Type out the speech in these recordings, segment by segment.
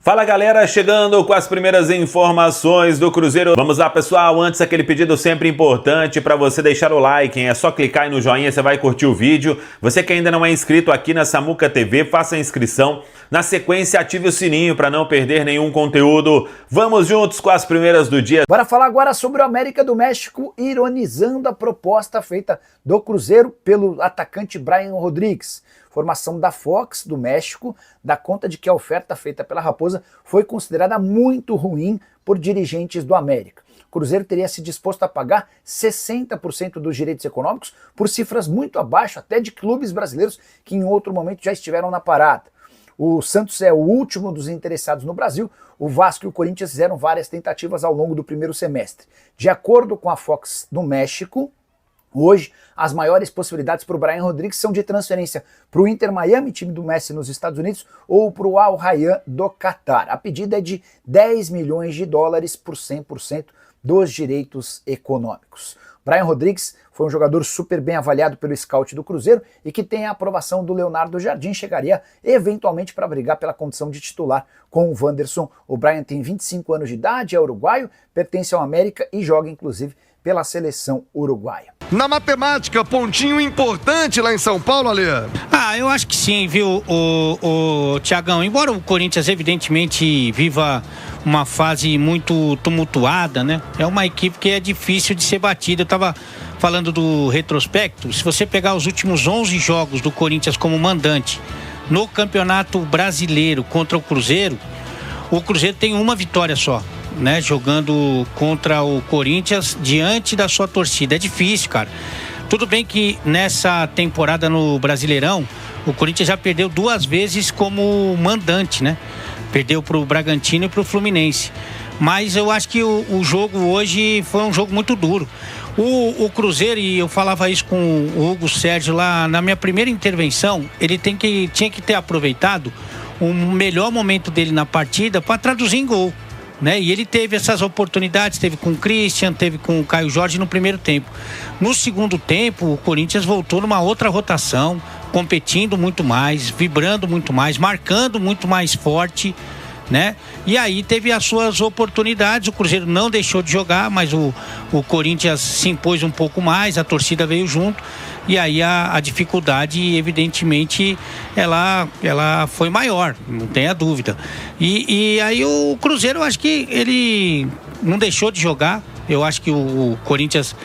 Fala galera, chegando com as primeiras informações do Cruzeiro. Vamos lá pessoal, antes aquele pedido sempre importante para você deixar o like, hein? É só clicar aí no joinha, você vai curtir o vídeo. Você que ainda não é inscrito aqui na Samuca TV, faça a inscrição. Na sequência, ative o sininho para não perder nenhum conteúdo. Vamos juntos com as primeiras do dia. Bora falar agora sobre o América do México ironizando a proposta feita do Cruzeiro pelo atacante Brian Rodrigues. Formação da Fox do México dá conta de que a oferta feita pela Raposa foi considerada muito ruim por dirigentes do América. O Cruzeiro teria se disposto a pagar 60% dos direitos econômicos por cifras muito abaixo até de clubes brasileiros que em outro momento já estiveram na parada. O Santos é o último dos interessados no Brasil, o Vasco e o Corinthians fizeram várias tentativas ao longo do primeiro semestre. De acordo com a Fox do México, hoje, as maiores possibilidades para o Brian Rodrigues são de transferência para o Inter Miami, time do Messi nos Estados Unidos, ou para o Al Rayyan do Catar. A pedida é de 10 milhões de dólares por 100% dos direitos econômicos. Brian Rodrigues foi um jogador super bem avaliado pelo scout do Cruzeiro e que tem a aprovação do Leonardo Jardim, chegaria eventualmente para brigar pela condição de titular com o Wanderson. O Brian tem 25 anos de idade, é uruguaio, pertence ao América e joga inclusive pela seleção uruguaia. Na matemática, pontinho importante lá em São Paulo, Ale? Eu acho que sim, viu, o Thiagão. Embora o Corinthians evidentemente viva uma fase muito tumultuada, né? É uma equipe que é difícil de ser batida. Eu estava falando do retrospecto. Se você pegar os últimos 11 jogos do Corinthians como mandante no Campeonato Brasileiro contra o Cruzeiro tem uma vitória só, né, jogando contra o Corinthians diante da sua torcida. É difícil, cara. Tudo bem que nessa temporada no Brasileirão o Corinthians já perdeu 2 vezes como mandante, né? Perdeu pro Bragantino e pro Fluminense. Mas eu acho que o jogo hoje foi um jogo muito duro. O Cruzeiro, e eu falava isso com o Hugo Sérgio lá na minha primeira intervenção, ele tinha que ter aproveitado o melhor momento dele na partida para traduzir em gol, né? E ele teve essas oportunidades, teve com o Christian, teve com o Caio Jorge no primeiro tempo. No segundo tempo, o Corinthians voltou numa outra rotação, competindo muito mais, vibrando muito mais, marcando muito mais forte, né? E aí teve as suas oportunidades. O Cruzeiro não deixou de jogar, mas o Corinthians se impôs um pouco mais, a torcida veio junto. E aí a dificuldade, evidentemente, ela foi maior, não tenha dúvida. E aí o Cruzeiro, eu acho que ele não deixou de jogar. Eu acho que o Corinthians,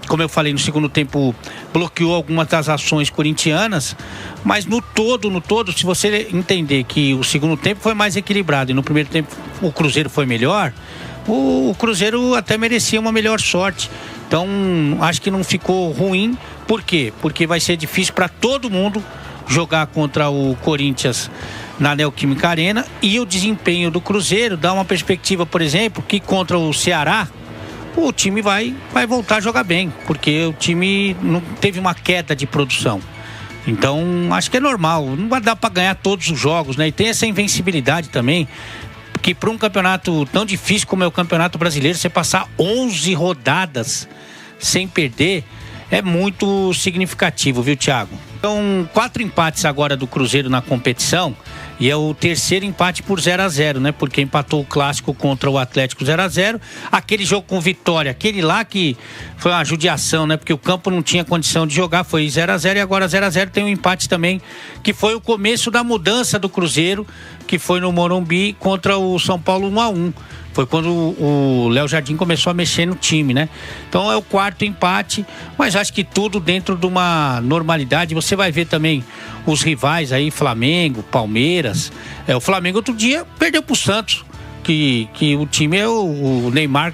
como eu falei, no segundo tempo bloqueou algumas das ações corintianas, mas no todo, se você entender que o segundo tempo foi mais equilibrado e no primeiro tempo o Cruzeiro foi melhor, o Cruzeiro até merecia uma melhor sorte. Então, acho que não ficou ruim. Por quê? Porque vai ser difícil para todo mundo jogar contra o Corinthians na Neoquímica Arena, e o desempenho do Cruzeiro dá uma perspectiva, por exemplo, que contra o Ceará o time vai voltar a jogar bem, porque o time não teve uma queda de produção. Então, acho que é normal. Não vai dar para ganhar todos os jogos, né? E tem essa invencibilidade também, que para um campeonato tão difícil como é o Campeonato Brasileiro, você passar 11 rodadas sem perder é muito significativo, viu, Thiago? Então, 4 empates agora do Cruzeiro na competição, e é o terceiro empate por 0-0, né? Porque empatou o clássico contra o Atlético 0-0. Aquele jogo com vitória, aquele lá que foi uma judiação, né? Porque o campo não tinha condição de jogar, foi 0-0, e agora 0-0 tem um empate também, que foi o começo da mudança do Cruzeiro, que foi no Morumbi contra o São Paulo 1-1. Foi quando o Léo Jardim começou a mexer no time, né? Então é o 4º empate, mas acho que tudo dentro de uma normalidade. Você vai ver também os rivais aí, Flamengo, Palmeiras. O Flamengo outro dia perdeu pro Santos, que o time é o Neymar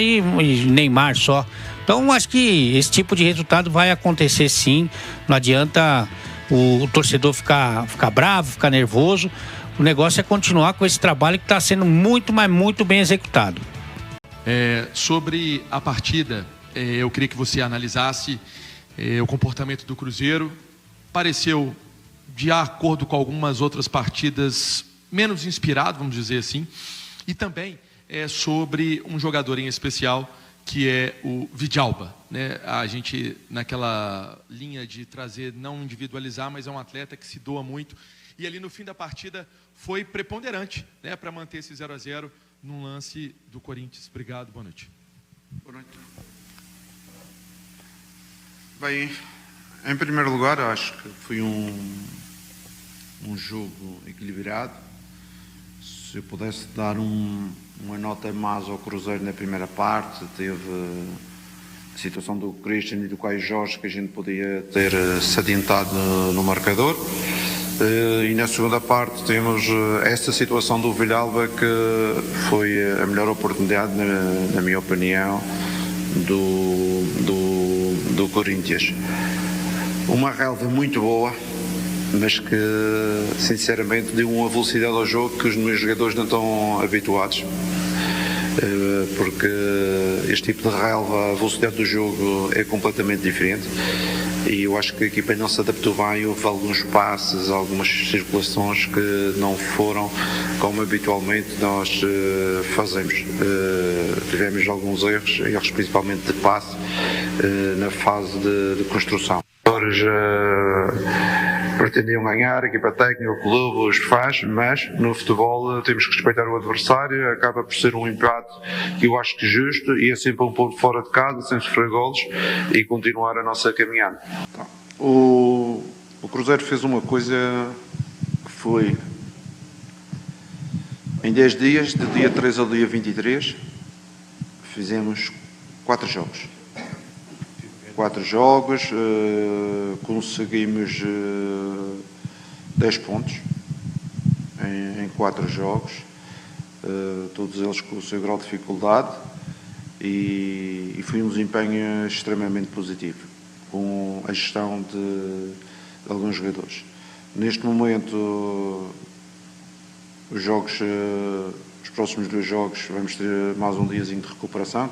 e Neymar só. Então acho que esse tipo de resultado vai acontecer sim. Não adianta o torcedor ficar bravo, ficar nervoso. O negócio é continuar com esse trabalho que está sendo muito, mas muito bem executado. Sobre a partida, eu queria que você analisasse o comportamento do Cruzeiro. Pareceu, de acordo com algumas outras partidas, menos inspirado, vamos dizer assim. E também sobre um jogador em especial, que é o Vidalba, né? A gente, naquela linha de trazer, não individualizar, mas é um atleta que se doa muito. e ali no fim da partida foi preponderante, né, para manter esse 0-0 num lance do Corinthians. Obrigado, boa noite. Boa noite. Bem, em primeiro lugar, acho que foi um jogo equilibrado. Se eu pudesse dar uma nota mais ao Cruzeiro na primeira parte, teve a situação do Christian e do Caio Jorge, que a gente podia ter se adiantado no marcador. E na segunda parte temos esta situação do Villalba, que foi a melhor oportunidade, na minha opinião, do Corinthians. Uma relva muito boa, mas que sinceramente deu uma velocidade ao jogo que os meus jogadores não estão habituados, porque este tipo de relva, a velocidade do jogo é completamente diferente, e eu acho que a equipa não se adaptou bem. Houve alguns passes, algumas circulações que não foram como habitualmente nós fazemos. Tivemos alguns erros principalmente de passe na fase de construção. Os pretendiam ganhar, a equipa técnica, o clube, os fãs, mas no futebol temos que respeitar o adversário. Acaba por ser um empate que eu acho que justo, e é sempre um ponto fora de casa, sem sofrer golos, e continuar a nossa caminhada. O Cruzeiro fez uma coisa que foi, em 10 dias, de dia 3 ao dia 23, fizemos 4 jogos. 4 jogos, conseguimos 10 pontos em 4 jogos, todos eles com o seu grau de dificuldade, e foi um desempenho extremamente positivo, com a gestão de alguns jogadores. Neste momento, os próximos 2 jogos, vamos ter mais um diazinho de recuperação,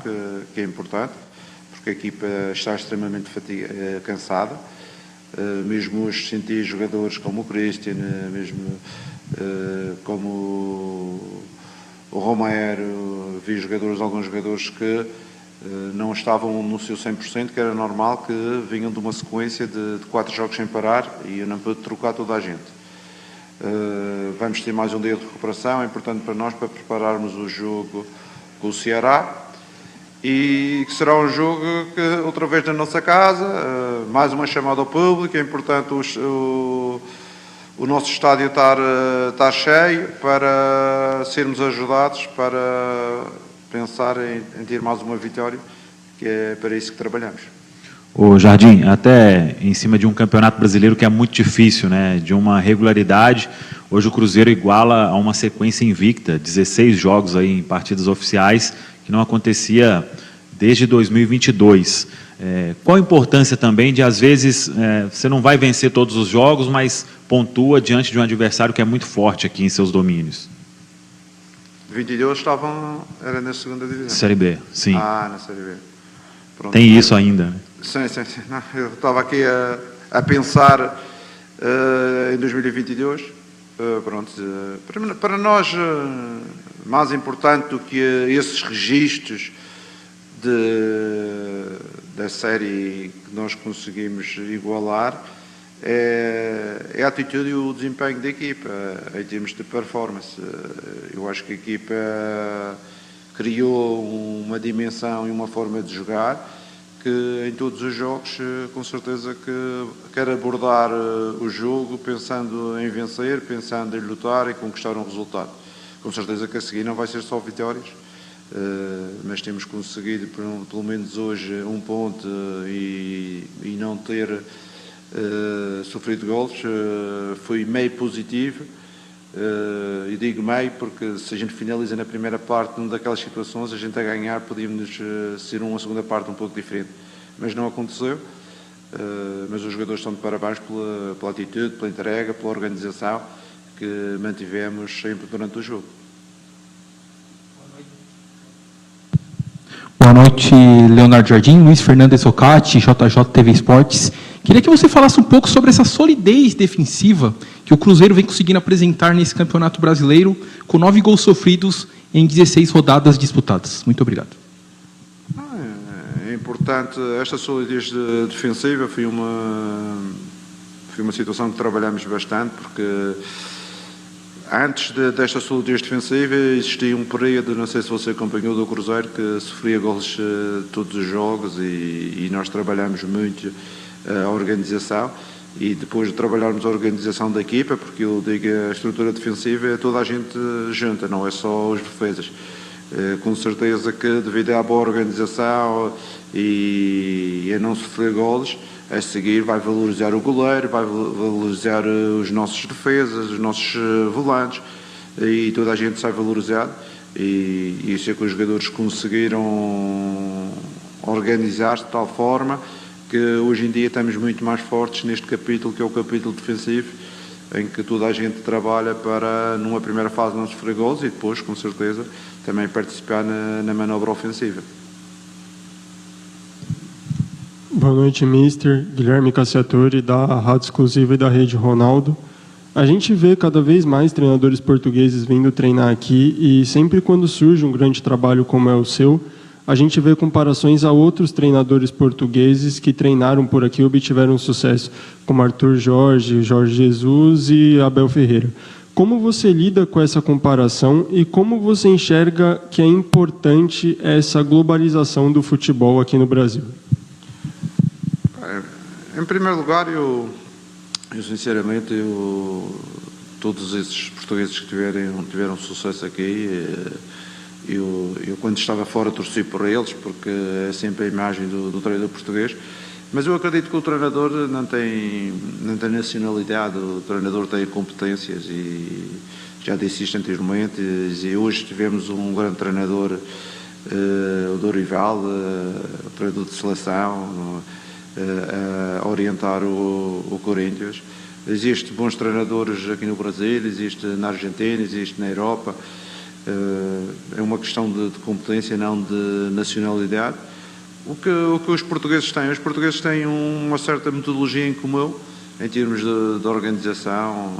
que é importante, porque a equipa está extremamente cansada. Mesmo hoje senti jogadores como o Christian, mesmo como o Romero, vi alguns jogadores que não estavam no seu 100%, que era normal, que vinham de uma sequência de 4 jogos sem parar, e eu não pude trocar toda a gente. Vamos ter mais um dia de recuperação, é importante para nós, para prepararmos o jogo com o Ceará, e que será um jogo que, outra vez na nossa casa, mais uma chamada ao público. É importante o nosso estádio estar cheio, para sermos ajudados, para pensar em ter mais uma vitória, que é para isso que trabalhamos. O Jardim, até em cima de um campeonato brasileiro que é muito difícil, né, de uma regularidade, hoje o Cruzeiro iguala a uma sequência invicta, 16 jogos aí em partidas oficiais, que não acontecia desde 2022. Qual a importância também de, às vezes, você não vai vencer todos os jogos, mas pontua diante de um adversário que é muito forte aqui em seus domínios? 22 era na segunda divisão. Série B, sim. Na Série B. Pronto. Tem isso ainda, né? Sim. Não, eu estava aqui a pensar em 2022. Pronto, para nós, mais importante do que esses registros da série que nós conseguimos igualar, é a atitude e o desempenho da equipa em termos de performance. Eu acho que a equipa criou uma dimensão e uma forma de jogar que em todos os jogos, com certeza que quer abordar o jogo pensando em vencer, pensando em lutar e conquistar um resultado. Com certeza que a seguir não vai ser só vitórias, mas temos conseguido, pelo menos hoje, um ponto e não ter sofrido golos. Foi meio positivo, e digo meio porque se a gente finaliza na primeira parte numa daquelas situações, a gente a ganhar podíamos ser uma segunda parte um pouco diferente, mas não aconteceu. Mas os jogadores estão de parabéns pela atitude, pela entrega, pela organização que mantivemos sempre durante o jogo. Boa noite, Leonardo Jardim, Luiz Fernando Socati, JJ TV Esportes. Queria que você falasse um pouco sobre essa solidez defensiva que o Cruzeiro vem conseguindo apresentar nesse Campeonato Brasileiro, com 9 gols sofridos em 16 rodadas disputadas. Muito obrigado. É importante esta solidez defensiva. foi uma situação que trabalhamos bastante, porque antes desta solidez defensiva existia um período, não sei se você acompanhou, do Cruzeiro, que sofria golos todos os jogos, e nós trabalhamos muito a organização, e depois de trabalharmos a organização da equipa, porque eu digo a estrutura defensiva é toda a gente junta, não é só os defesas. Com certeza que devido à boa organização e a não sofrer golos, a seguir vai valorizar o goleiro, vai valorizar os nossos defesas, os nossos volantes, e toda a gente sai valorizado, e isso é que os jogadores conseguiram organizar-se de tal forma que hoje em dia estamos muito mais fortes neste capítulo, que é o capítulo defensivo, em que toda a gente trabalha para, numa primeira fase, não sofrer golos, e depois, com certeza, também participar na manobra ofensiva. Boa noite, Mister. Guilherme Cassiatore, da Rádio Exclusiva e da Rede Ronaldo. A gente vê cada vez mais treinadores portugueses vindo treinar aqui, e sempre quando surge um grande trabalho como é o seu, a gente vê comparações a outros treinadores portugueses que treinaram por aqui e obtiveram sucesso, como Arthur Jorge, Jorge Jesus e Abel Ferreira. Como você lida com essa comparação e como você enxerga que é importante essa globalização do futebol aqui no Brasil? Em primeiro lugar, eu sinceramente, todos esses portugueses que tiveram sucesso aqui, eu quando estava fora torci por eles, porque é sempre a imagem do treinador português, mas eu acredito que o treinador não tem nacionalidade, o treinador tem competências, e já disse isto anteriormente, e hoje tivemos um grande treinador, o Dorival, o treinador de seleção, a orientar o Corinthians. Existem bons treinadores aqui no Brasil, existe na Argentina, existe na Europa. É uma questão de competência, não de nacionalidade. O que os portugueses têm? Os portugueses têm uma certa metodologia em comum, em termos de organização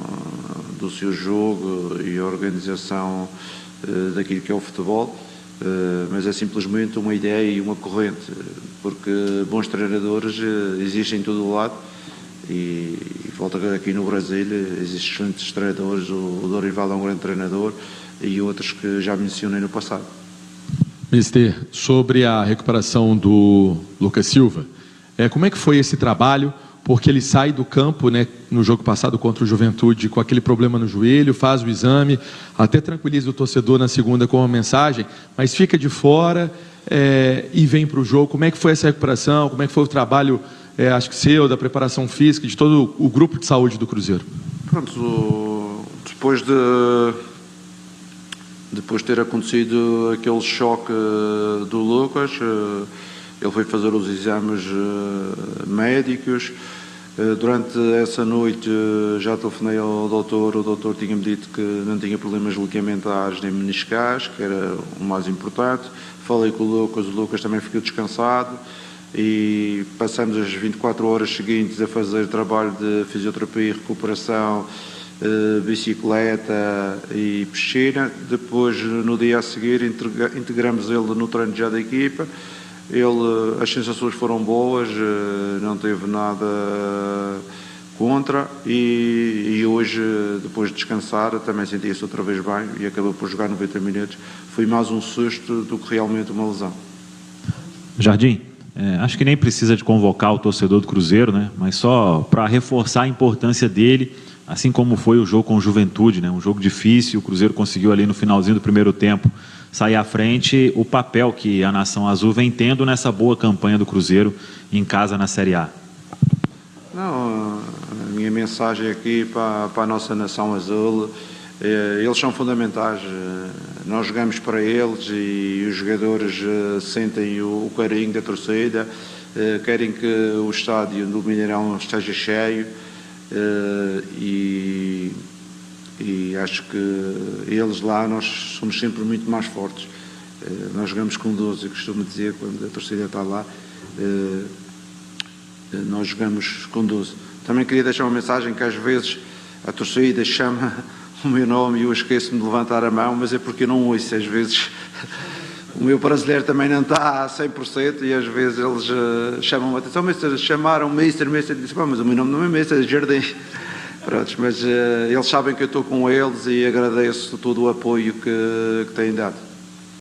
do seu jogo e organização daquilo que é o futebol, mas é simplesmente uma ideia e uma corrente, porque bons treinadores existem em todo o lado, e volta aqui no Brasil existem excelentes treinadores, o Dorival é um grande treinador, e outros que já mencionei no passado. Mister, sobre a recuperação do Lucas Silva, como é que foi esse trabalho? Porque ele sai do campo, né, no jogo passado contra o Juventude com aquele problema no joelho, faz o exame, até tranquiliza o torcedor na segunda com uma mensagem, mas fica de fora e vem para o jogo. Como é que foi essa recuperação? Como é que foi o trabalho, acho que seu, da preparação física, de todo o grupo de saúde do Cruzeiro? Pronto, depois de ter acontecido aquele choque do Lucas, ele foi fazer os exames médicos. Durante essa noite já telefonei ao doutor, o doutor tinha-me dito que não tinha problemas ligamentares nem meniscais, que era o mais importante. Falei com o Lucas também ficou descansado, e passamos as 24 horas seguintes a fazer trabalho de fisioterapia e recuperação, bicicleta e piscina. Depois, no dia a seguir, integramos ele no treino já da equipa. As sensações foram boas, não teve nada contra, e hoje, depois de descansar, também sentia-se outra vez bem e acabou por jogar 90 minutos. Foi mais um susto do que realmente uma lesão. Jardim, acho que nem precisa de convocar o torcedor do Cruzeiro, né? Mas só para reforçar a importância dele, assim como foi o jogo com o Juventude, né? Um jogo difícil, o Cruzeiro conseguiu ali no finalzinho do primeiro tempo sair à frente, o papel que a Nação Azul vem tendo nessa boa campanha do Cruzeiro em casa na Série A. Não, a minha mensagem aqui para a nossa Nação Azul, eles são fundamentais, nós jogamos para eles, e os jogadores sentem o carinho da torcida, querem que o estádio do Mineirão esteja cheio, e acho que eles lá, nós somos sempre muito mais fortes. Nós jogamos com 12, eu costumo dizer, quando a torcida está lá, nós jogamos com 12. Também queria deixar uma mensagem que às vezes a torcida chama o meu nome e eu esqueço-me de levantar a mão, mas é porque eu não ouço às vezes O meu brasileiro também não está a 100% e às vezes eles chamam-me a atenção, Mister, chamaram Mister, disse, mas o meu nome não é Mister, é Jardim. Pronto, mas eles sabem que eu estou com eles e agradeço todo o apoio que têm dado.